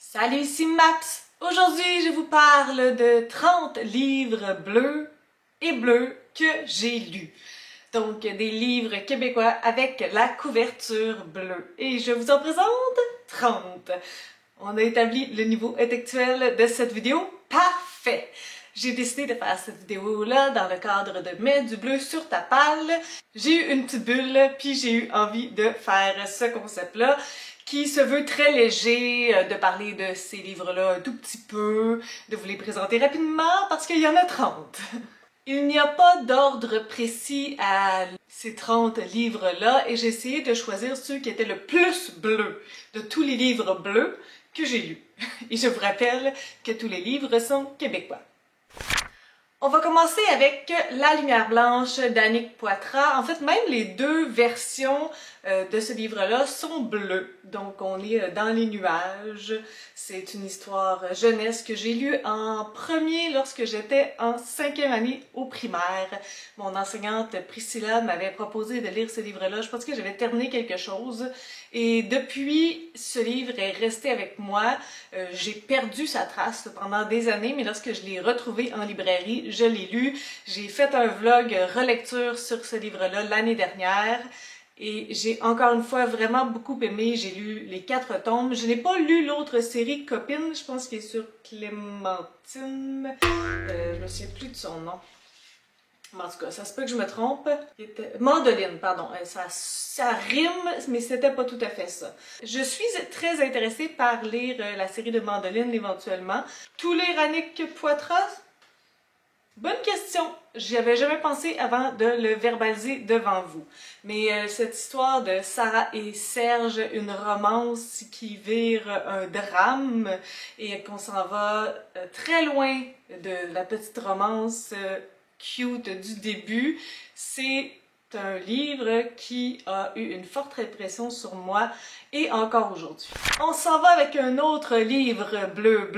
Salut, ici Maps! Aujourd'hui, je vous parle de 30 livres bleus et bleus que j'ai lus. Donc, des livres québécois avec la couverture bleue. Et je vous en présente 30. On a établi le niveau intellectuel de cette vidéo. Parfait! J'ai décidé de faire cette vidéo-là dans le cadre de Mets du bleu sur ta palle. J'ai eu une petite bulle, puis j'ai eu envie de faire ce concept-là qui se veut très léger, de parler de ces livres-là un tout petit peu, de vous les présenter rapidement parce qu'il y en a 30. Il n'y a pas d'ordre précis à ces 30 livres-là et j'ai essayé de choisir ceux qui étaient le plus bleus de tous les livres bleus que j'ai lus. Et je vous rappelle que tous les livres sont québécois. On va commencer avec La lumière blanche d'Annick Poitras. En fait, même les deux versions de ce livre-là sont bleues. Donc, on est dans les nuages. C'est une histoire jeunesse que j'ai lue en premier lorsque j'étais en 5e année au primaire. Mon enseignante Priscilla m'avait proposé de lire ce livre-là. Je pense que j'avais terminé quelque chose. Et depuis, ce livre est resté avec moi. J'ai perdu sa trace pendant des années, mais lorsque je l'ai retrouvé en librairie, je l'ai lu. J'ai fait un vlog relecture sur ce livre-là l'année dernière. Et j'ai encore une fois vraiment beaucoup aimé. J'ai lu les 4 tomes. Je n'ai pas lu l'autre série, Copine. Je pense qu'il est sur Clémentine. Je me souviens plus de son nom. En tout cas, ça se peut que je me trompe. Mandoline, pardon. Ça rime, mais c'était pas tout à fait ça. Je suis très intéressée par lire la série de Mandoline éventuellement. Tous les Annick Poitras? Bonne question! J'y avais jamais pensé avant de le verbaliser devant vous. Mais cette histoire de Sarah et Serge, une romance qui vire un drame et qu'on s'en va très loin de la petite romance cute du début, c'est un livre qui a eu une forte impression sur moi et encore aujourd'hui. On s'en va avec un autre livre bleu,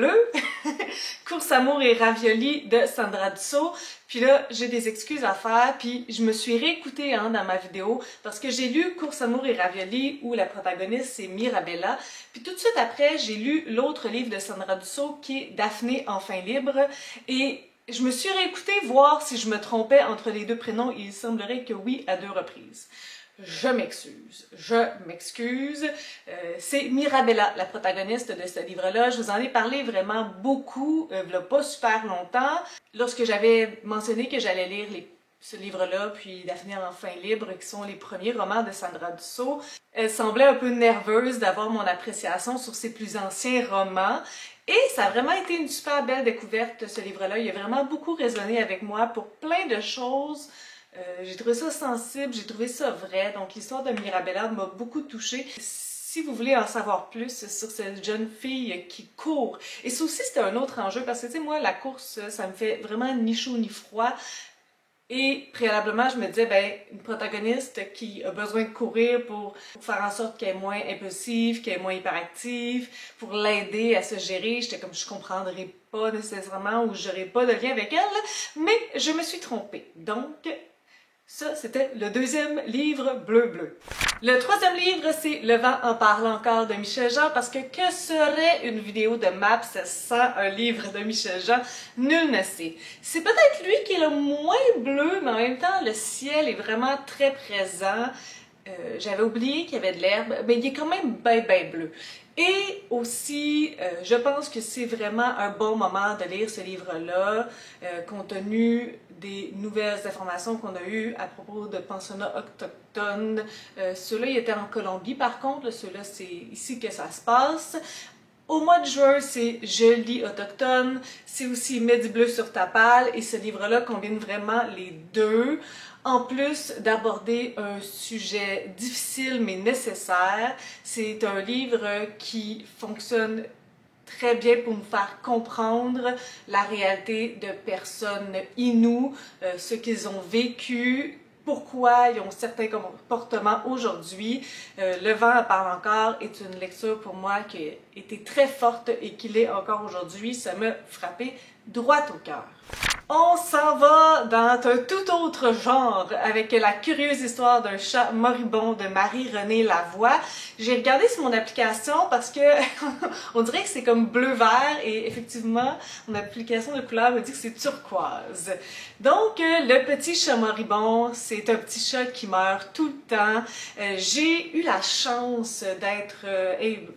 Course, amour et ravioli de Sandra Dussault. Puis là, j'ai des excuses à faire, puis je me suis réécoutée dans ma vidéo parce que j'ai lu Course, amour et ravioli où la protagoniste c'est Mirabella. Puis tout de suite après, j'ai lu l'autre livre de Sandra Dussault qui est Daphné, enfin libre. Et je me suis réécoutée voir si je me trompais entre les deux prénoms et il semblerait que oui à 2 reprises. Je m'excuse. C'est Mirabella, la protagoniste de ce livre-là. Je vous en ai parlé vraiment beaucoup, il n'y a pas super longtemps, lorsque j'avais mentionné que j'allais lire ce livre-là, puis Daphné enfin libre, qui sont les premiers romans de Sandra Dussault. Elle semblait un peu nerveuse d'avoir mon appréciation sur ses plus anciens romans. Et ça a vraiment été une super belle découverte, ce livre-là. Il a vraiment beaucoup résonné avec moi pour plein de choses. J'ai trouvé ça sensible, j'ai trouvé ça vrai. Donc l'histoire de Mirabella m'a beaucoup touchée. Si vous voulez en savoir plus sur cette jeune fille qui court, et ça aussi c'était un autre enjeu, parce que tu sais, moi la course, ça me fait vraiment ni chaud ni froid. Et préalablement, je me disais, ben, une protagoniste qui a besoin de courir pour faire en sorte qu'elle est moins impulsive, qu'elle est moins hyperactive, pour l'aider à se gérer. J'étais comme, je comprendrais pas nécessairement ou j'aurais pas de lien avec elle, mais je me suis trompée. Donc, ça, c'était le 2e livre bleu. Le 3e livre, c'est Le vent en parle encore de Michel Jean, parce que serait une vidéo de Maps sans un livre de Michel Jean? Nul ne sait. C'est peut-être lui qui est le moins bleu, mais en même temps, le ciel est vraiment très présent. J'avais oublié qu'il y avait de l'herbe, mais il est quand même bien bleu. Et aussi, je pense que c'est vraiment un bon moment de lire ce livre-là, compte tenu des nouvelles informations qu'on a eues à propos de pensionnats autochtones. Ceux-là, ils étaient en Colombie par contre, ceux-là, c'est ici que ça se passe. Au mois de juin, c'est Je lis autochtone, c'est aussi Mets du bleu sur ta palle, et ce livre-là combine vraiment les deux. En plus d'aborder un sujet difficile mais nécessaire, c'est un livre qui fonctionne très bien pour nous faire comprendre la réalité de personnes inoues, ce qu'ils ont vécu, pourquoi ils ont certains comportements aujourd'hui. Le vent en parle encore est une lecture pour moi qui a été très forte et qui l'est encore aujourd'hui. Ça m'a frappé droit au cœur. On s'en va dans un tout autre genre avec la curieuse histoire d'un chat moribond de Marie-Renée Lavoie. J'ai regardé sur mon application parce que on dirait que c'est comme bleu-vert et effectivement, mon application de couleur me dit que c'est turquoise. Donc, le petit chat moribond, c'est un petit chat qui meurt tout le temps. J'ai eu la chance d'être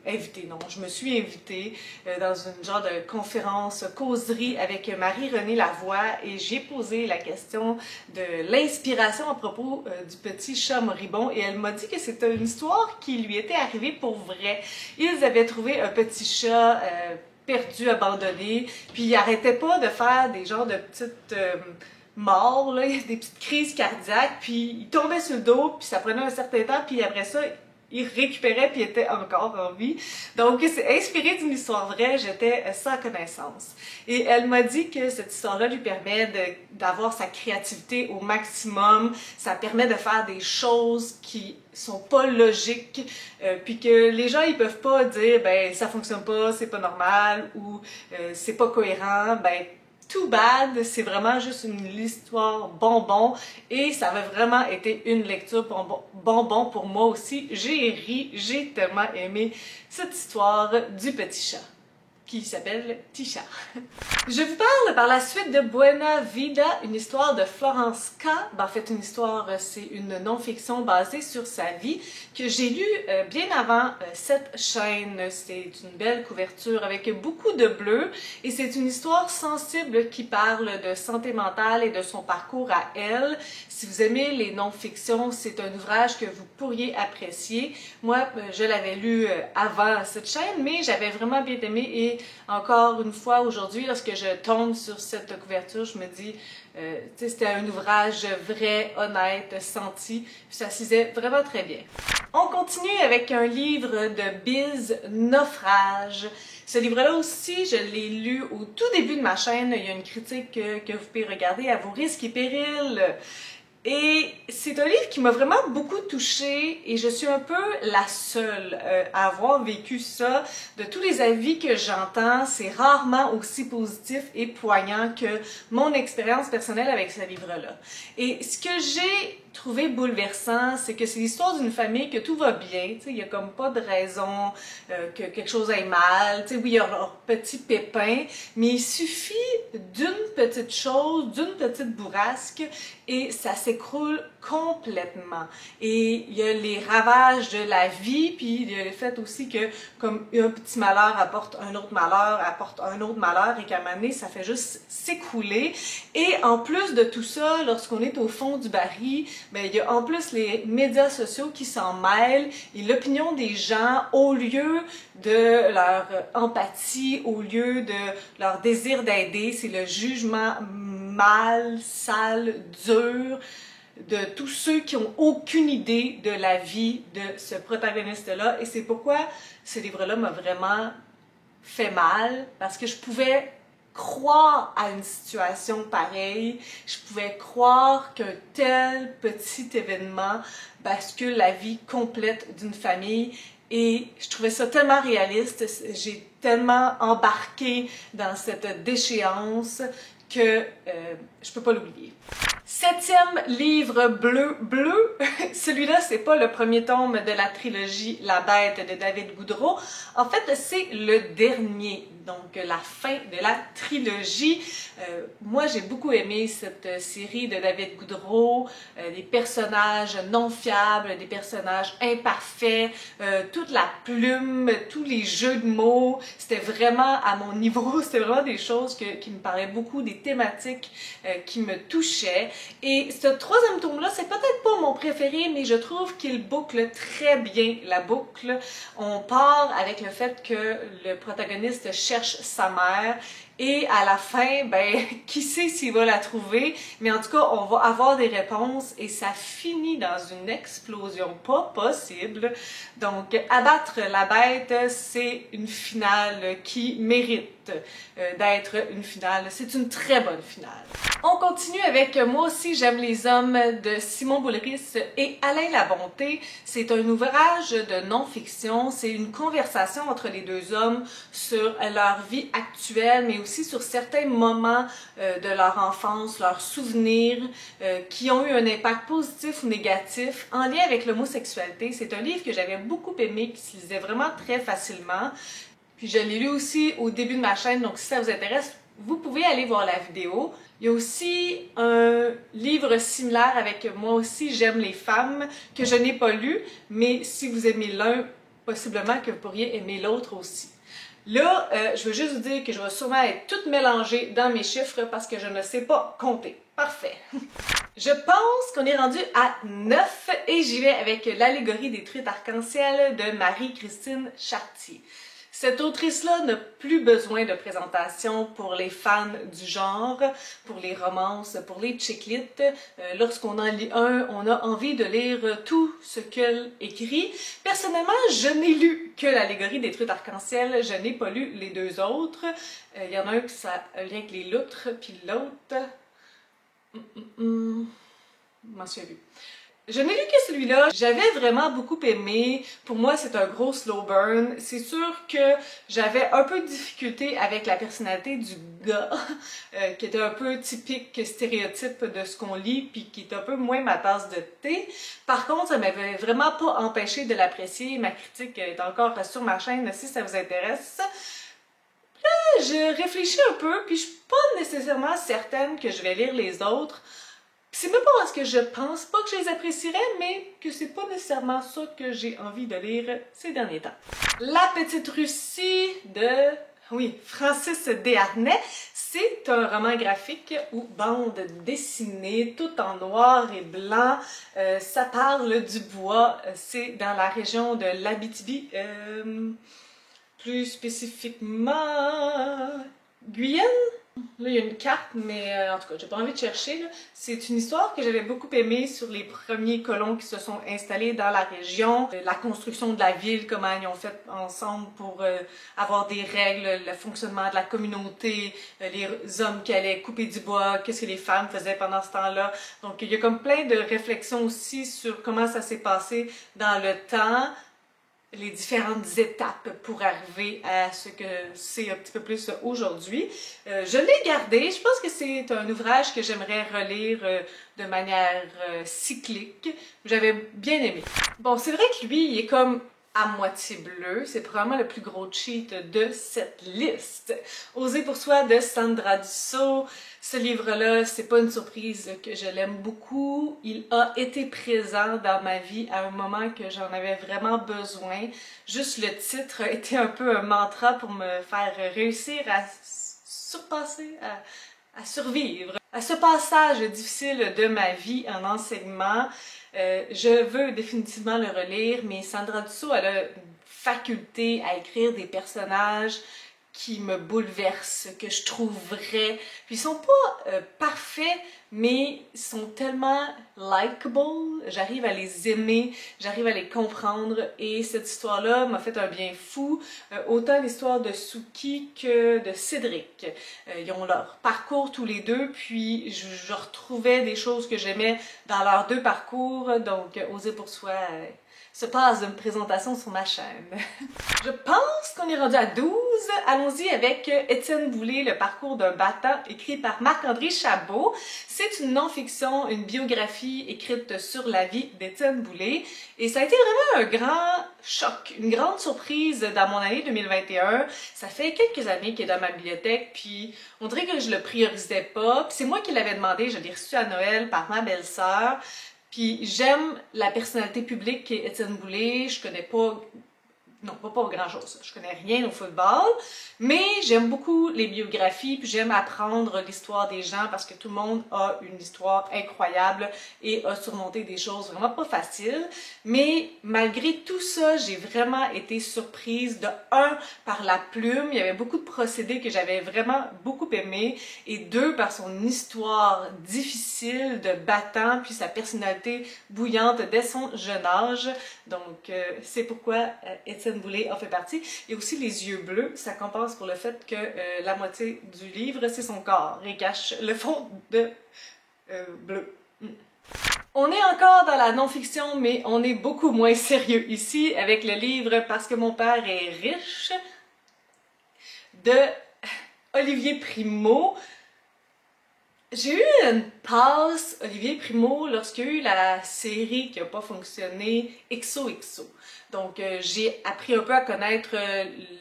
invitée, non, je me suis invitée dans une genre de conférence causerie avec Marie-Renée Lavoie et j'ai posé la question de l'inspiration à propos du petit chat moribond et elle m'a dit que c'était une histoire qui lui était arrivée pour vrai. Ils avaient trouvé un petit chat perdu, abandonné, puis il arrêtait pas de faire des genres de petites morts, là, des petites crises cardiaques, puis il tombait sur le dos, puis ça prenait un certain temps, puis après ça, il récupérait puis était encore en vie. Donc, c'est inspiré d'une histoire vraie, j'étais sans connaissance. Et elle m'a dit que cette histoire-là lui permet d'avoir sa créativité au maximum, ça permet de faire des choses qui sont pas logiques, puis que les gens ils peuvent pas dire ben ça fonctionne pas, c'est pas normal ou c'est pas cohérent, ben too bad, c'est vraiment juste une histoire bonbon et ça avait vraiment été une lecture bonbon pour moi aussi. J'ai ri, j'ai tellement aimé cette histoire du petit chat qui s'appelle Tisha. Je vous parle par la suite de Buena Vida, une histoire de Florence K. En fait, une histoire, c'est une non-fiction basée sur sa vie que j'ai lue bien avant cette chaîne. C'est une belle couverture avec beaucoup de bleu et c'est une histoire sensible qui parle de santé mentale et de son parcours à elle. Si vous aimez les non-fictions, c'est un ouvrage que vous pourriez apprécier. Moi, je l'avais lu avant cette chaîne, mais j'avais vraiment bien aimé et encore une fois aujourd'hui, lorsque je tombe sur cette couverture, je me dis, c'était un ouvrage vrai, honnête, senti, puis ça se lisait vraiment très bien. On continue avec un livre de Biz, Naufrage. Ce livre-là aussi, je l'ai lu au tout début de ma chaîne. Il y a une critique que vous pouvez regarder à vos risques et périls. Et c'est un livre qui m'a vraiment beaucoup touchée et je suis un peu la seule à avoir vécu ça. De tous les avis que j'entends, c'est rarement aussi positif et poignant que mon expérience personnelle avec ce livre-là. Et ce que j'ai trouvé bouleversant, c'est que c'est l'histoire d'une famille que tout va bien, il y a comme pas de raison que quelque chose aille mal, oui, il y a leur petit pépin, mais il suffit d'une petite chose, d'une petite bourrasque et ça s'écroule complètement. Et il y a les ravages de la vie, puis il y a le fait aussi que comme un petit malheur apporte un autre malheur et qu'à un moment donné, ça fait juste s'écrouler. Et en plus de tout ça, lorsqu'on est au fond du baril, ben, il y a en plus les médias sociaux qui s'en mêlent et l'opinion des gens, au lieu de leur empathie, au lieu de leur désir d'aider, c'est le jugement mal, sale, dur de tous ceux qui ont aucune idée de la vie de ce protagoniste-là. Et c'est pourquoi ce livre-là m'a vraiment fait mal, parce que je pouvais croire à une situation pareille, je pouvais croire qu'un tel petit événement bascule la vie complète d'une famille et je trouvais ça tellement réaliste, j'ai tellement embarqué dans cette déchéance que je peux pas l'oublier. 7e livre bleu. Celui-là, c'est pas le premier tome de la trilogie La Bête de David Goudreau. En fait, c'est le dernier, donc la fin de la trilogie. Moi, j'ai beaucoup aimé cette série de David Goudreau, des personnages non fiables, des personnages imparfaits, toute la plume, tous les jeux de mots. C'était vraiment à mon niveau, c'était vraiment des choses qui me parlaient beaucoup, des thématiques qui me touchaient. Et ce 3e tome-là, c'est peut-être pas mon préféré, mais je trouve qu'il boucle très bien la boucle. On part avec le fait que le protagoniste cherche sa mère et à la fin, ben, qui sait s'il va la trouver, mais en tout cas, on va avoir des réponses et ça finit dans une explosion pas possible. Donc, abattre la bête, c'est une finale qui mérite d'être une finale. C'est une très bonne finale. On continue avec Moi Moi aussi j'aime les hommes de Simon Boulris et Alain Labonté. C'est un ouvrage de non-fiction, c'est une conversation entre les deux hommes sur leur vie actuelle, mais aussi sur certains moments de leur enfance, leurs souvenirs qui ont eu un impact positif ou négatif en lien avec l'homosexualité. C'est un livre que j'avais beaucoup aimé, qui se lisait vraiment très facilement. Puis je l'ai lu aussi au début de ma chaîne, donc si ça vous intéresse, vous pouvez aller voir la vidéo. Il y a aussi un livre similaire avec Moi aussi j'aime les femmes que je n'ai pas lu, mais si vous aimez l'un, possiblement que vous pourriez aimer l'autre aussi. Là, je veux juste vous dire que je vais sûrement être toute mélangée dans mes chiffres parce que je ne sais pas compter. Parfait! Je pense qu'on est rendu à 9 et j'y vais avec l'allégorie des truites arc-en-ciel de Marie-Christine Chartier. Cette autrice-là n'a plus besoin de présentation pour les fans du genre, pour les romances, pour les chick-lit. Lorsqu'on en lit un, on a envie de lire tout ce qu'elle écrit. Personnellement, je n'ai lu que l'allégorie des truites arc-en-ciel, je n'ai pas lu les deux autres. Il y en a un qui a un lien avec les loutres, puis l'autre... Je m'en souviens plus. Je n'ai lu que celui-là. J'avais vraiment beaucoup aimé. Pour moi, c'est un gros slow burn. C'est sûr que j'avais un peu de difficulté avec la personnalité du gars, qui était un peu typique stéréotype de ce qu'on lit, puis qui est un peu moins ma tasse de thé. Par contre, ça m'avait vraiment pas empêché de l'apprécier. Ma critique est encore sur ma chaîne si ça vous intéresse. Là, je réfléchis un peu, puis je suis pas nécessairement certaine que je vais lire les autres. C'est même pas parce que je pense pas que je les apprécierais, mais que c'est pas nécessairement ça que j'ai envie de lire ces derniers temps. La Petite Russie de, oui, Francis Desharnais, c'est un roman graphique ou bande dessinée, tout en noir et blanc. Ça parle du bois, c'est dans la région de l'Abitibi, plus spécifiquement Guyane. Là, il y a une carte, mais en tout cas, j'ai pas envie de chercher. C'est une histoire que j'avais beaucoup aimée sur les premiers colons qui se sont installés dans la région, la construction de la ville, comment ils ont fait ensemble pour avoir des règles, le fonctionnement de la communauté, les hommes qui allaient couper du bois, qu'est-ce que les femmes faisaient pendant ce temps-là. Donc, il y a comme plein de réflexions aussi sur comment ça s'est passé dans le temps, les différentes étapes pour arriver à ce que c'est un petit peu plus aujourd'hui. Je l'ai gardé, je pense que c'est un ouvrage que j'aimerais relire de manière cyclique. J'avais bien aimé. Bon, c'est vrai que lui, il est comme à moitié bleu, c'est probablement le plus gros cheat de cette liste. Oser pour soi de Sandra Dussault. Ce livre-là, c'est pas une surprise que je l'aime beaucoup. Il a été présent dans ma vie à un moment que j'en avais vraiment besoin. Juste le titre a été un peu un mantra pour me faire réussir à surpasser, à survivre. À ce passage difficile de ma vie en enseignement, je veux définitivement le relire, mais Sandra Dussault, elle a une faculté à écrire des personnages qui me bouleversent, que je trouve vrais. Puis ils sont pas parfaits, mais ils sont tellement likable. J'arrive à les aimer, j'arrive à les comprendre, et cette histoire-là m'a fait un bien fou. Autant l'histoire de Suki que de Cédric. Ils ont leur parcours tous les deux, puis je retrouvais des choses que j'aimais dans leurs deux parcours, donc Oser pour soi se passe d'une présentation sur ma chaîne. Je pense qu'on est rendu à 12. Allons-y avec Étienne Boulay, Le parcours d'un battant, écrit par Marc-André Chabot. C'est une non-fiction, une biographie écrite sur la vie d'Étienne Boulay. Et ça a été vraiment un grand choc, une grande surprise dans mon année 2021. Ça fait quelques années qu'il est dans ma bibliothèque, puis on dirait que je le priorisais pas. Puis c'est moi qui l'avais demandé, je l'ai reçu à Noël par ma belle-sœur. Puis j'aime la personnalité publique qu'est Étienne Boulay, je connais pas, non, pas grand-chose, je connais rien au football, mais j'aime beaucoup les biographies, puis j'aime apprendre l'histoire des gens parce que tout le monde a une histoire incroyable et a surmonté des choses vraiment pas faciles. Mais malgré tout ça, j'ai vraiment été surprise de un, par la plume, il y avait beaucoup de procédés que j'avais vraiment beaucoup aimé, et deux, par son histoire difficile de battant, puis sa personnalité bouillante dès son jeune âge. Donc c'est pourquoi Étienne Boulay en fait partie. Il y a aussi les yeux bleus, ça compense pour le fait que la moitié du livre, c'est son corps et cache le fond de bleu. On est encore dans la non-fiction, mais on est beaucoup moins sérieux ici avec le livre Parce que mon père est riche de Olivier Primo. J'ai eu une passe Olivier Primo lorsqu'il y a eu la série qui n'a pas fonctionné, XOXO. Donc j'ai appris un peu à connaître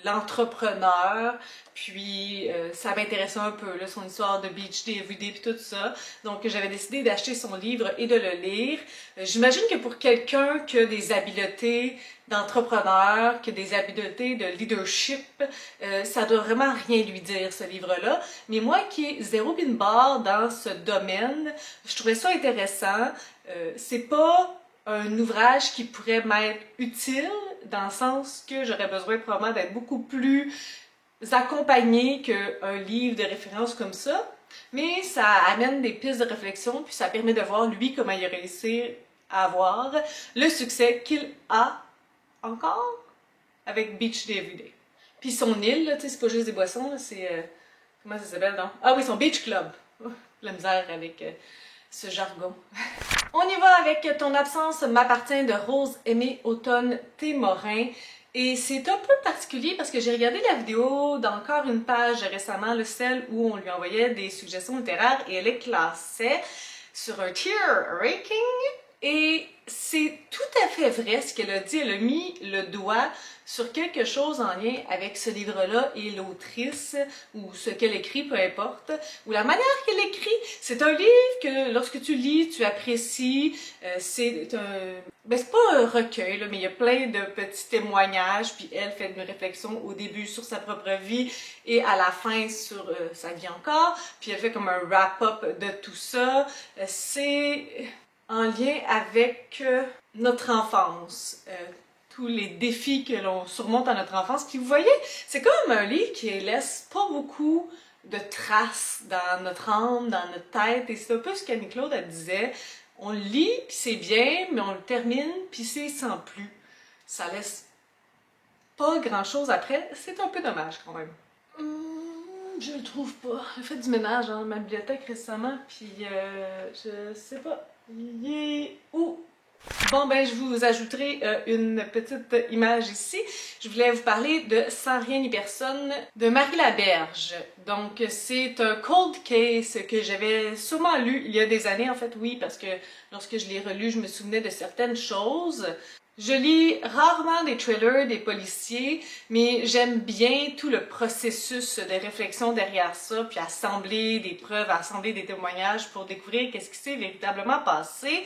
l'entrepreneur, puis ça m'intéressait un peu, là, son histoire de Beach DVD et tout ça. Donc j'avais décidé d'acheter son livre et de le lire. J'imagine que pour quelqu'un qui a des habiletés d'entrepreneur, qui a des habiletés de leadership, ça doit vraiment rien lui dire, ce livre-là. Mais moi qui ai zéro pin barre dans ce domaine, je trouvais ça intéressant. C'est pas un ouvrage qui pourrait m'être utile, dans le sens que j'aurais besoin probablement d'être beaucoup plus accompagnée qu'un livre de référence comme ça. Mais ça amène des pistes de réflexion, puis ça permet de voir lui comment il a réussi à avoir le succès qu'il a encore avec Beach DVD. Puis son île, là, tu sais, c'est pas juste des boissons, c'est... comment ça s'appelle, non? Ah oui, son Beach Club. La misère avec ce jargon. On y va avec Ton absence m'appartient de Rose Aimée Automne Témorin. Et c'est un peu particulier parce que j'ai regardé la vidéo d'encore une page récemment, celle où on lui envoyait des suggestions littéraires et elle les classait sur un tier ranking. Et c'est tout à fait vrai ce qu'elle a dit. Elle a mis le doigt sur quelque chose en lien avec ce livre-là et l'autrice, ou ce qu'elle écrit, peu importe, ou la manière qu'elle écrit. C'est un livre que lorsque tu lis, tu apprécies. C'est pas un recueil, là, mais il y a plein de petits témoignages, puis elle fait une réflexion au début sur sa propre vie et à la fin sur sa vie encore. Puis elle fait comme un wrap-up de tout ça. C'est en lien avec notre enfance, tous les défis que l'on surmonte à notre enfance. Puis vous voyez, c'est comme un livre qui laisse pas beaucoup de traces dans notre âme, dans notre tête, et c'est un peu ce qu'Annie-Claude elle disait. On le lit, puis c'est bien, mais on le termine, puis c'est sans plus. Ça laisse pas grand-chose après. C'est un peu dommage quand même. Je le trouve pas. J'ai fait du ménage dans ma bibliothèque récemment, puis je sais pas. Il est où? Bon, ben, je vous ajouterai une petite image ici. Je voulais vous parler de Sans rien ni personne de Marie Laberge. Donc, c'est un cold case que j'avais sûrement lu il y a des années, en fait, oui, parce que lorsque je l'ai relu, je me souvenais de certaines choses. Je lis rarement des thrillers, des policiers, mais j'aime bien tout le processus de réflexion derrière ça, puis assembler des preuves, assembler des témoignages pour découvrir qu'est-ce qui s'est véritablement passé.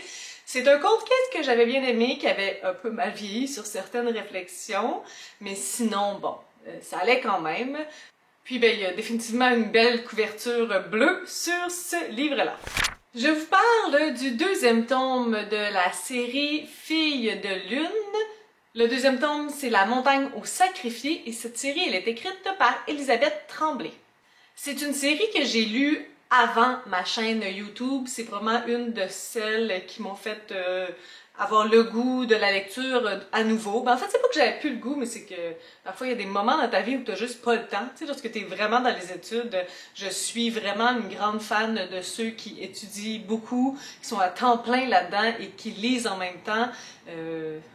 C'est un cold case que j'avais bien aimé, qui avait un peu mal vieilli sur certaines réflexions, mais sinon, bon, ça allait quand même. Puis, ben, il y a définitivement une belle couverture bleue sur ce livre-là. Je vous parle du deuxième tome de la série Filles de Lune. Le deuxième tome, c'est La montagne aux sacrifiés, et cette série, elle est écrite par Elisabeth Tremblay. C'est une série que j'ai lue avant ma chaîne YouTube. C'est vraiment une de celles qui m'ont fait avoir le goût de la lecture à nouveau. Ben, en fait, c'est pas que j'avais plus le goût, mais c'est que parfois il y a des moments dans ta vie où tu n'as juste pas le temps. Tu sais, lorsque tu es vraiment dans les études, je suis vraiment une grande fan de ceux qui étudient beaucoup, qui sont à temps plein là-dedans et qui lisent en même temps.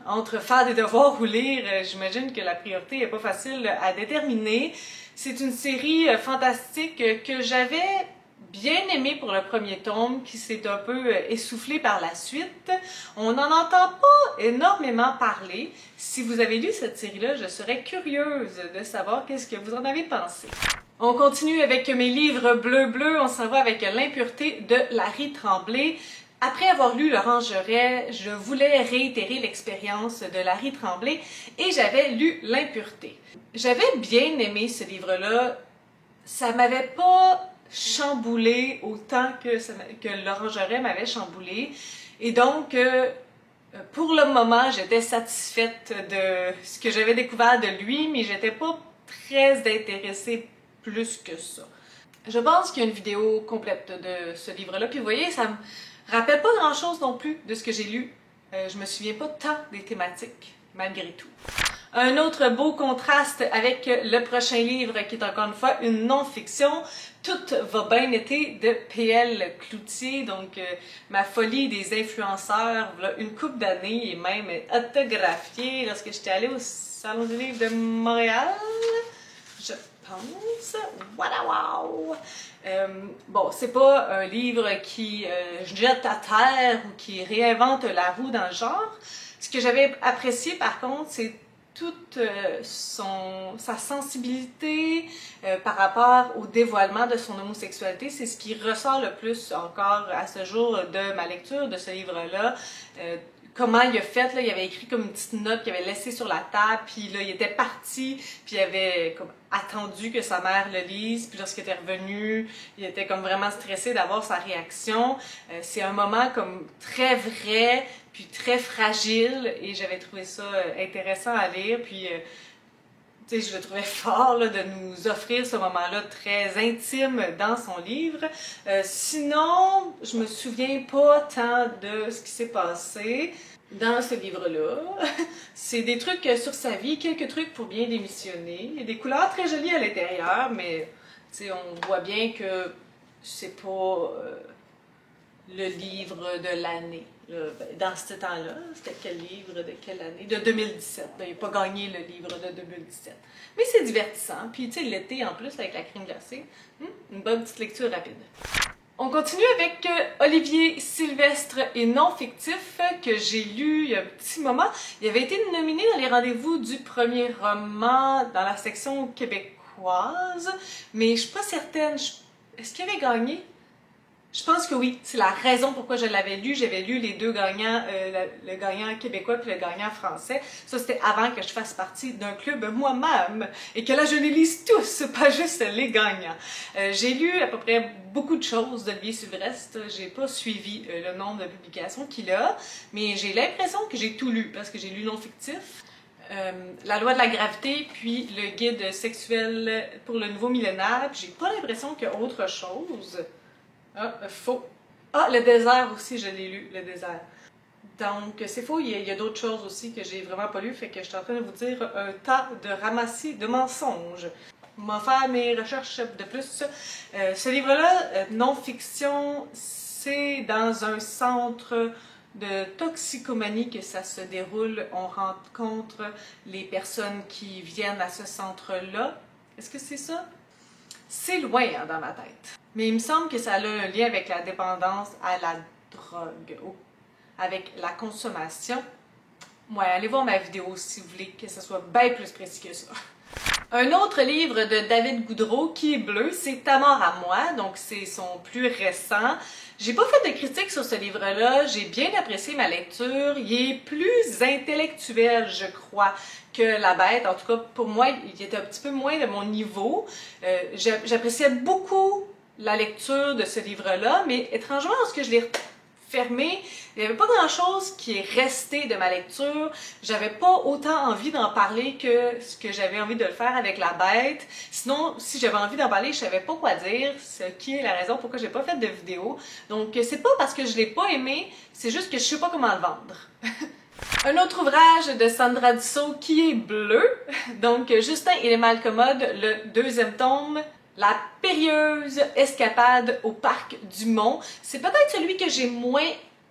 Entre faire des devoirs ou lire, j'imagine que la priorité n'est pas facile à déterminer. C'est une série fantastique que j'avais bien aimé pour le premier tome, qui s'est un peu essoufflé par la suite. On n'en entend pas énormément parler. Si vous avez lu cette série-là, je serais curieuse de savoir qu'est-ce que vous en avez pensé. On continue avec mes livres bleu-bleu. On s'en va avec L'impureté de Larry Tremblay. Après avoir lu Laurent Geray, je voulais réitérer l'expérience de Larry Tremblay et j'avais lu L'impureté. J'avais bien aimé ce livre-là. Ça m'avait pas chamboulé autant que Laurent Geray m'avait chamboulé. Et donc, pour le moment, j'étais satisfaite de ce que j'avais découvert de lui, mais j'étais pas très intéressée plus que ça. Je pense qu'il y a une vidéo complète de ce livre-là. Puis vous voyez, ça me rappelle pas grand-chose non plus de ce que j'ai lu. Je me souviens pas tant des thématiques, malgré tout. Un autre beau contraste avec le prochain livre qui est encore une fois une non-fiction, Tout va bien été de P.L. Cloutier, donc ma folie des influenceurs, voilà, une couple d'années et même autographiée lorsque j'étais allée au Salon du livre de Montréal, je pense. Voilà, wow! Bon, c'est pas un livre qui jette à terre ou qui réinvente la roue dans le genre. Ce que j'avais apprécié par contre, c'est toute sa sensibilité par rapport au dévoilement de son homosexualité. C'est ce qui ressort le plus encore à ce jour de ma lecture de ce livre-là. Comment il a fait, là, il avait écrit comme une petite note qu'il avait laissée sur la table, puis là, il était parti, puis il avait comme attendu que sa mère le lise, puis lorsqu'il était revenu, il était comme vraiment stressé d'avoir sa réaction. C'est un moment comme très vrai, puis très fragile, et j'avais trouvé ça intéressant à lire, puis tu sais, je le trouvais fort là, de nous offrir ce moment-là très intime dans son livre. Sinon, je me souviens pas tant de ce qui s'est passé dans ce livre-là. C'est des trucs sur sa vie, quelques trucs pour bien démissionner. Il y a des couleurs très jolies à l'intérieur, mais tu sais, on voit bien que c'est pas le livre de l'année. Dans ce temps-là, c'était quel livre de quelle année? De 2017. Ben, il n'a pas gagné le livre de 2017. Mais c'est divertissant. Puis, tu sais, l'été en plus, avec la crème glacée, une bonne petite lecture rapide. On continue avec Olivier Sylvestre et non fictif, que j'ai lu il y a un petit moment. Il avait été nominé dans les rendez-vous du premier roman dans la section québécoise, mais je suis pas certaine. Est-ce qu'il avait gagné? Je pense que oui, c'est la raison pourquoi je l'avais lu. J'avais lu les deux gagnants, le gagnant québécois puis le gagnant français. Ça, c'était avant que je fasse partie d'un club moi-même et que là, je les lise tous, pas juste les gagnants. J'ai lu à peu près beaucoup de choses d'Olivier Sylvestre. J'ai pas suivi le nombre de publications qu'il a, mais j'ai l'impression que j'ai tout lu parce que j'ai lu non fictif. La loi de la gravité, puis le guide sexuel pour le nouveau millénaire. J'ai pas l'impression qu'il y a autre chose. Ah, faux. Ah, le désert aussi, je l'ai lu, le désert. Donc, c'est faux, il y a d'autres choses aussi que j'ai vraiment pas lu, fait que je suis en train de vous dire un tas de ramassis de mensonges. M'en faire mes recherches de plus. Ce livre-là, non-fiction, c'est dans un centre de toxicomanie que ça se déroule. On rencontre les personnes qui viennent à ce centre-là. Est-ce que c'est ça? C'est loin hein, dans ma tête. Mais il me semble que ça a un lien avec la dépendance à la drogue, avec la consommation. Ouais, allez voir ma vidéo si vous voulez que ce soit bien plus précis que ça. Un autre livre de David Goudreau qui est bleu, c'est Ta mort à moi, donc c'est son plus récent. J'ai pas fait de critique sur ce livre-là, j'ai bien apprécié ma lecture, il est plus intellectuel, je crois, que La Bête. En tout cas, pour moi, il était un petit peu moins de mon niveau. J'appréciais beaucoup la lecture de ce livre-là, mais étrangement, lorsque je l'ai fermé, il n'y avait pas grand-chose qui est resté de ma lecture. J'avais pas autant envie d'en parler que ce que j'avais envie de le faire avec La Bête. Sinon, si j'avais envie d'en parler, je savais pas quoi dire, ce qui est la raison pourquoi j'ai pas fait de vidéo. Donc, c'est pas parce que je l'ai pas aimé, c'est juste que je sais pas comment le vendre. Un autre ouvrage de Sandra Dussault qui est bleu, donc Justin et les Malcommodes, le deuxième tome, La périlleuse escapade au parc du Mont. C'est peut-être celui que j'ai moins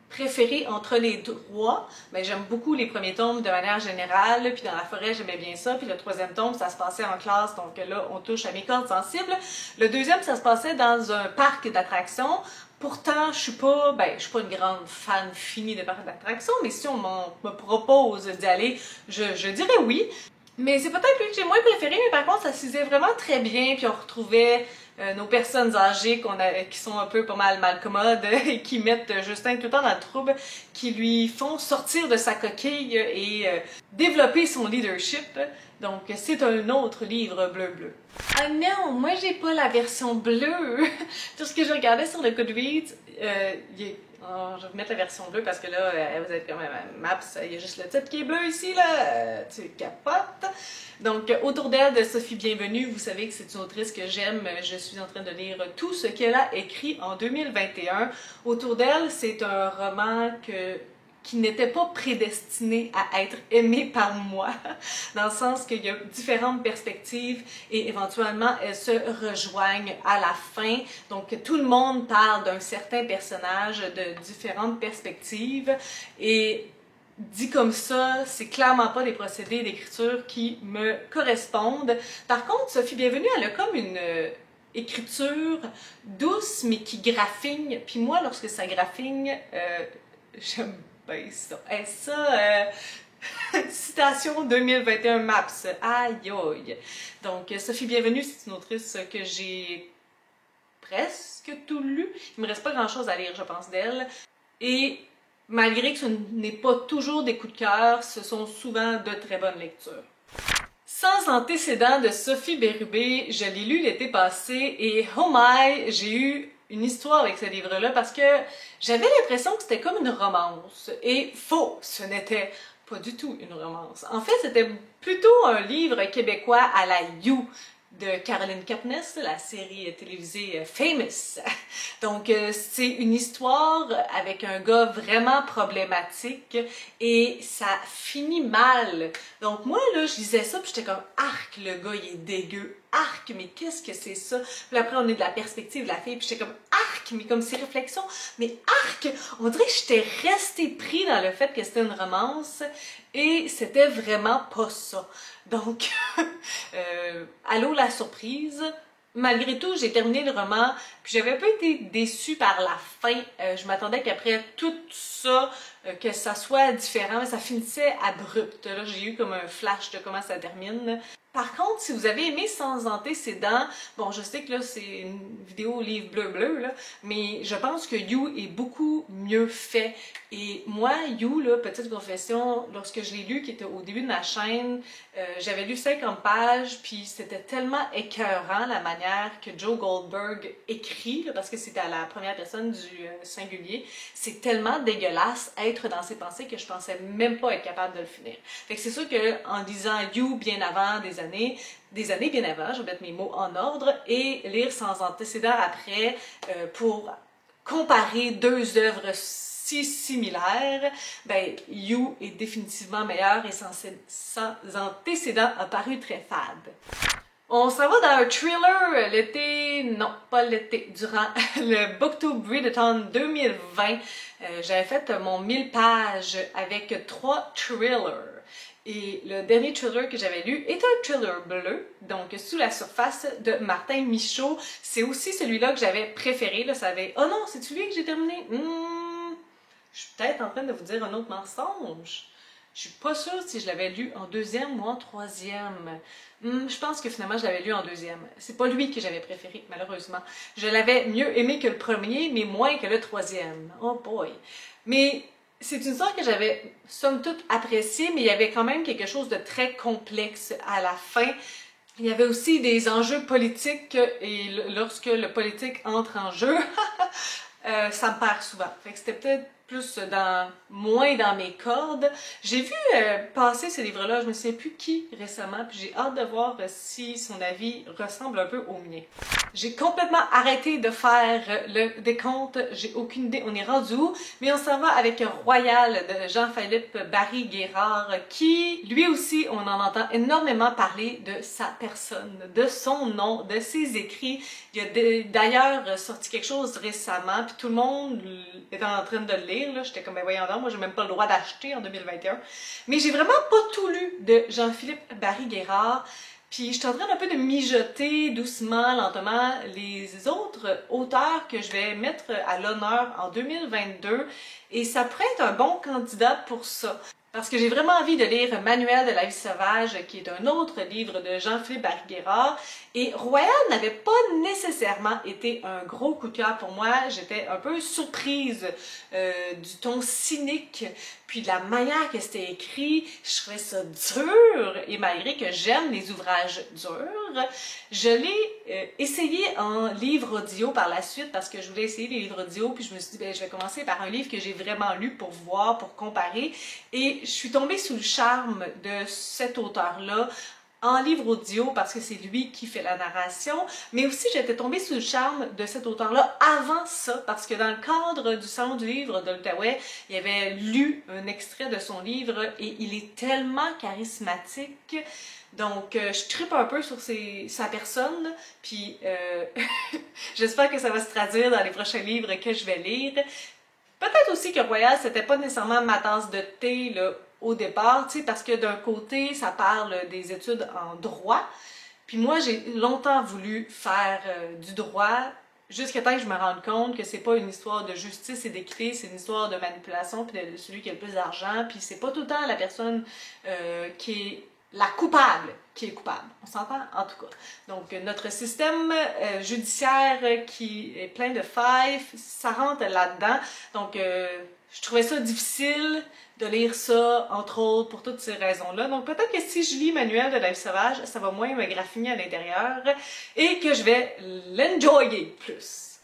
préféré entre les trois, mais j'aime beaucoup les premiers tomes de manière générale, puis dans la forêt j'aimais bien ça, puis le troisième tome ça se passait en classe, donc là on touche à mes cordes sensibles. Le deuxième ça se passait dans un parc d'attractions. Pourtant, je suis pas une grande fan finie de parcs d'attractions, mais si on me propose d'y aller, je dirais oui. Mais c'est peut-être lui que j'ai moins préféré, mais par contre, ça se faisait vraiment très bien, puis on retrouvait nos personnes âgées qui sont un peu pas mal malcommodes et qui mettent Justin tout le temps dans le trouble, qui lui font sortir de sa coquille et développer son leadership. Donc, c'est un autre livre bleu-bleu. Ah non, moi j'ai pas la version bleue! Tout ce que je regardais sur le Goodreads, je vais remettre la version bleue parce que là, vous êtes comme Maps, il y a juste le titre qui est bleu ici, là, tu capotes. Donc, Autour d'elle de Sophie Bienvenue, vous savez que c'est une autrice que j'aime, je suis en train de lire tout ce qu'elle a écrit en 2021. Autour d'elle, c'est un roman qui n'était pas prédestinée à être aimée par moi, dans le sens qu'il y a différentes perspectives et éventuellement elles se rejoignent à la fin. Donc tout le monde parle d'un certain personnage de différentes perspectives et dit comme ça, c'est clairement pas des procédés d'écriture qui me correspondent. Par contre, Sophie Bienvenue, elle a comme une écriture douce mais qui graffigne. Puis moi, lorsque ça graffigne, j'aime bien ça. Et ça, citation 2021 Maps. Aïe aïe. Donc, Sophie Bienvenue, c'est une autrice que j'ai presque tout lu. Il me reste pas grand-chose à lire, je pense, d'elle. Et malgré que ce n'est pas toujours des coups de cœur, ce sont souvent de très bonnes lectures. Sans antécédent de Sophie Bérubé, je l'ai lu l'été passé et oh my, j'ai eu une histoire avec ce livre-là parce que j'avais l'impression que c'était comme une romance. Et faux, ce n'était pas du tout une romance. En fait, c'était plutôt un livre québécois à la You de Caroline Kepnes, la série télévisée Famous. Donc, c'est une histoire avec un gars vraiment problématique et ça finit mal. Donc, moi, là, je lisais ça puis j'étais comme « Arc, le gars, il est dégueu. Arc, mais qu'est-ce que c'est ça? » Puis après, on est de la perspective de la fille puis j'étais comme « Arc, mais comme ses réflexions. Mais arc! » On dirait que j'étais restée pris dans le fait que c'était une romance et c'était vraiment pas ça. Donc, allô la surprise. Malgré tout, j'ai terminé le roman, puis j'avais pas été déçue par la fin. Je m'attendais qu'après tout ça, que ça soit différent, mais ça finissait abrupt. Là, j'ai eu comme un flash de comment ça termine. Par contre, si vous avez aimé Sans antécédent, bon, je sais que là, c'est une vidéo livre bleu, là, mais je pense que You est beaucoup mieux fait. Et moi, You, là, petite confession, lorsque je l'ai lu, qui était au début de ma chaîne, j'avais lu 50 pages, puis c'était tellement écœurant la manière que Joe Goldberg écrit, là, parce que c'était à la première personne du singulier. C'est tellement dégueulasse être dans ses pensées que je pensais même pas être capable de le finir. Fait que c'est sûr qu'en lisant You bien avant, des années bien avant, je vais mettre mes mots en ordre, et lire Sans antécédent après pour comparer deux œuvres si similaires, ben You est définitivement meilleur et Sans antécédent a paru très fade. On s'en va dans un thriller l'été, non pas l'été, durant le Booktube Readathon 2020. J'avais fait mon 1000 pages avec 3 thrillers. Et le dernier thriller que j'avais lu est un thriller bleu, donc Sous la surface de Martin Michaud. C'est aussi celui-là que j'avais préféré. Là, ça avait... Oh non, c'est celui que j'ai terminé. Je suis peut-être en train de vous dire un autre mensonge. Je suis pas sûre si je l'avais lu en deuxième ou en troisième. Je pense que finalement je l'avais lu en deuxième. C'est pas lui que j'avais préféré, malheureusement. Je l'avais mieux aimé que le premier, mais moins que le troisième. Oh boy! Mais c'est une histoire que j'avais somme toute appréciée, mais il y avait quand même quelque chose de très complexe à la fin. Il y avait aussi des enjeux politiques et lorsque le politique entre en jeu, ça me perd souvent. Fait que c'était peut-être plus moins dans mes cordes. J'ai vu passer ce livre-là, je me souviens plus qui récemment, puis j'ai hâte de voir si son avis ressemble un peu au mien. J'ai complètement arrêté de faire le décompte, j'ai aucune idée, on est rendu où, mais on s'en va avec Royal de Jean-Philippe Barry-Guerrard, qui, lui aussi, on en entend énormément parler de sa personne, de son nom, de ses écrits. Il y a d'ailleurs sorti quelque chose récemment, puis tout le monde est en train de le lire. J'étais comme, ben voyons donc, moi j'ai même pas le droit d'acheter en 2021. Mais j'ai vraiment pas tout lu de Jean-Philippe Barry-Guerrard. Puis je suis en train un peu de mijoter doucement, lentement, les autres auteurs que je vais mettre à l'honneur en 2022. Et ça pourrait être un bon candidat pour ça. Parce que j'ai vraiment envie de lire Manuel de la vie sauvage, qui est un autre livre de Jean-Philippe Barry-Guerrard. Et Royal n'avait pas nécessairement été un gros coup de cœur pour moi. J'étais un peu surprise du ton cynique, puis de la manière que c'était écrit. Je trouvais ça dur, et malgré que j'aime les ouvrages durs, je l'ai essayé en livre audio par la suite, parce que je voulais essayer les livres audio, puis je me suis dit, ben, je vais commencer par un livre que j'ai vraiment lu pour voir, pour comparer. Et je suis tombée sous le charme de cet auteur-là. en livre audio parce que c'est lui qui fait la narration, mais aussi j'étais tombée sous le charme de cet auteur-là avant ça, parce que dans le cadre du Salon du livre de l'Outaouais, il avait lu un extrait de son livre et il est tellement charismatique. Donc, je trippe un peu sur sa personne, puis j'espère que ça va se traduire dans les prochains livres que je vais lire. Peut-être aussi que Royal, c'était pas nécessairement ma tasse de thé là, au départ, tu sais, parce que d'un côté, ça parle des études en droit, puis moi, j'ai longtemps voulu faire du droit, jusqu'à temps que je me rende compte que c'est pas une histoire de justice et d'équité, c'est une histoire de manipulation, puis de celui qui a le plus d'argent, puis c'est pas tout le temps la personne qui est la coupable qui est coupable. On s'entend? En tout cas. Donc, notre système judiciaire qui est plein de failles, ça rentre là-dedans. Donc, je trouvais ça difficile de lire ça, entre autres, pour toutes ces raisons-là. Donc, peut-être que si je lis Manuel de la vie sauvage, ça va moins me graffiner à l'intérieur et que je vais l'enjoyer plus.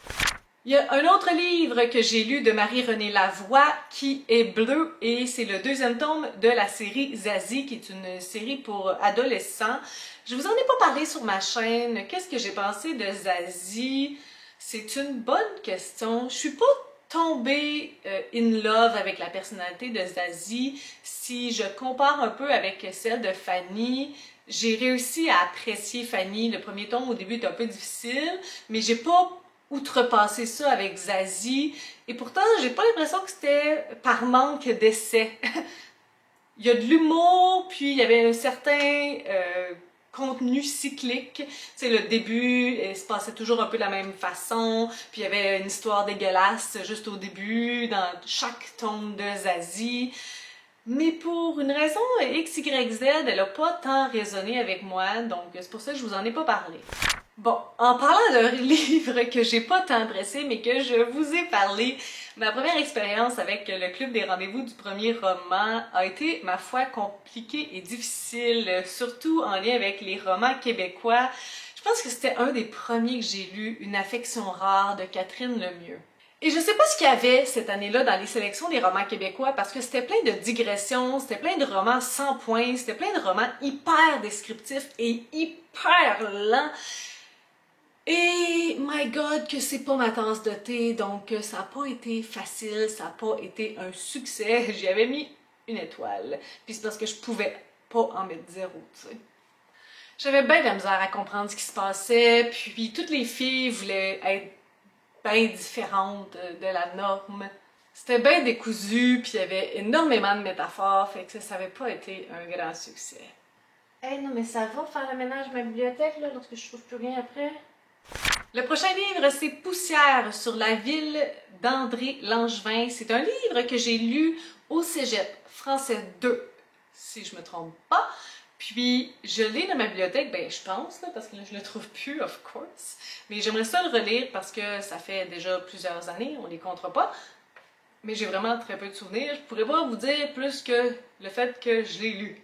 Il y a un autre livre que j'ai lu de Marie-Renée Lavoie qui est bleu et c'est le deuxième tome de la série Zazie qui est une série pour adolescents. Je vous en ai pas parlé sur ma chaîne. Qu'est-ce que j'ai pensé de Zazie? C'est une bonne question. Je suis pas tombée in love avec la personnalité de Zazie. Si je compare un peu avec celle de Fanny, j'ai réussi à apprécier Fanny. Le premier tome au début est un peu difficile, mais j'ai pas outrepasser ça avec Zazie, et pourtant j'ai pas l'impression que c'était par manque d'essai. Il y a de l'humour, puis il y avait un certain contenu cyclique. Tu sais, le début, il se passait toujours un peu de la même façon, puis il y avait une histoire dégueulasse juste au début, dans chaque tome de Zazie. Mais pour une raison X, Y, Z, elle n'a pas tant résonné avec moi, donc c'est pour ça que je vous en ai pas parlé. Bon, en parlant d'un livre que j'ai pas tant apprécié, mais que je vous ai parlé, ma première expérience avec le Club des rendez-vous du premier roman a été, ma foi, compliquée et difficile, surtout en lien avec les romans québécois. Je pense que c'était un des premiers que j'ai lu, Une affection rare de Catherine Lemieux. Et je sais pas ce qu'il y avait cette année-là dans les sélections des romans québécois parce que c'était plein de digressions, c'était plein de romans sans points, c'était plein de romans hyper descriptifs et hyper lents. Et my God, que c'est pas ma tasse de thé, donc ça n'a pas été facile, ça n'a pas été un succès. J'y avais mis une étoile, puis c'est parce que je pouvais pas en mettre 0, tu sais. J'avais bien de la misère à comprendre ce qui se passait, puis toutes les filles voulaient être bien différentes de la norme. C'était bien décousu, puis il y avait énormément de métaphores, fait que ça n'avait pas été un grand succès. Hey, non mais ça va faire le ménage de ma bibliothèque, là, lorsque je trouve plus rien après? Le prochain livre, c'est Poussière sur la ville d'André Langevin. C'est un livre que j'ai lu au Cégep, français 2, si je me trompe pas. Puis, je l'ai dans ma bibliothèque, ben je pense, là, parce que là, je le trouve plus, of course. Mais j'aimerais ça le relire parce que ça fait déjà plusieurs années, on les comptera pas. Mais j'ai vraiment très peu de souvenirs. Je pourrais pas vous dire plus que le fait que je l'ai lu.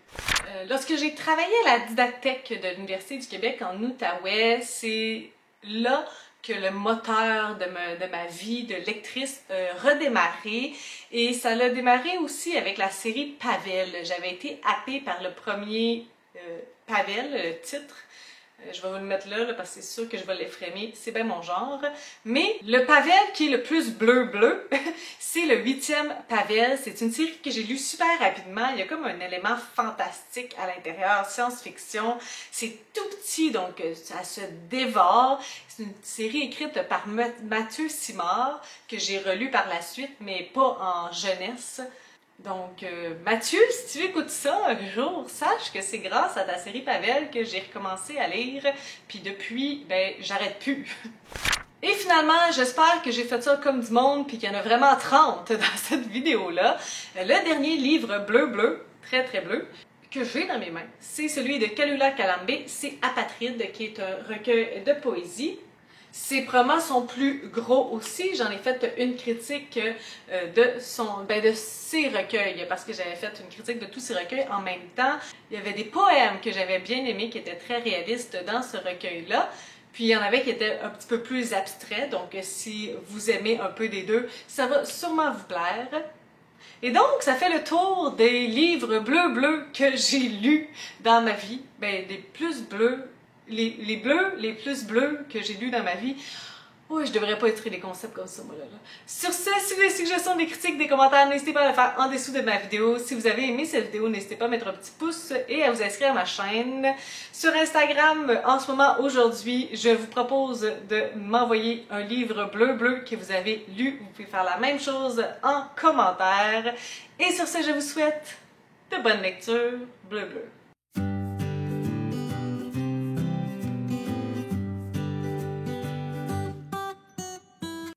Lorsque j'ai travaillé à la didactèque de l'Université du Québec en Outaouais, c'est là que le moteur de ma vie de lectrice redémarré. Et ça l'a démarré aussi avec la série Pavel. J'avais été happée par le premier Pavel, le titre. Je vais vous le mettre là, parce que c'est sûr que je vais l'effrémer, c'est bien mon genre. Mais le Pavel qui est le plus bleu, c'est le 8e Pavel. C'est une série que j'ai lue super rapidement. Il y a comme un élément fantastique à l'intérieur, science-fiction. C'est tout petit, donc ça se dévore. C'est une série écrite par Mathieu Simard, que j'ai relue par la suite, mais pas en jeunesse. Donc, Mathieu, si tu écoutes ça un jour, sache que c'est grâce à ta série Pavel que j'ai recommencé à lire, puis depuis, ben, j'arrête plus. Et finalement, j'espère que j'ai fait ça comme du monde, puis qu'il y en a vraiment 30 dans cette vidéo-là. Le dernier livre bleu, très très bleu, que j'ai dans mes mains, c'est celui de Kalula Kalambé, c'est Apatride, qui est un recueil de poésie. Ses romans sont plus gros aussi. J'en ai fait une critique de ses recueils, parce que j'avais fait une critique de tous ces recueils en même temps. Il y avait des poèmes que j'avais bien aimés, qui étaient très réalistes dans ce recueil-là. Puis il y en avait qui étaient un petit peu plus abstraits, donc si vous aimez un peu des deux, ça va sûrement vous plaire. Et donc, ça fait le tour des livres bleus que j'ai lus dans ma vie. Ben, les plus bleus, les bleus, les plus bleus que j'ai lus dans ma vie. Oui, je devrais pas écrire des concepts comme ça, moi, là. Sur ce, si vous avez des suggestions, des critiques, des commentaires, n'hésitez pas à le faire en dessous de ma vidéo. Si vous avez aimé cette vidéo, n'hésitez pas à mettre un petit pouce et à vous inscrire à ma chaîne. Sur Instagram, en ce moment, aujourd'hui, je vous propose de m'envoyer un livre bleu que vous avez lu. Vous pouvez faire la même chose en commentaire. Et sur ce, je vous souhaite de bonnes lectures bleu.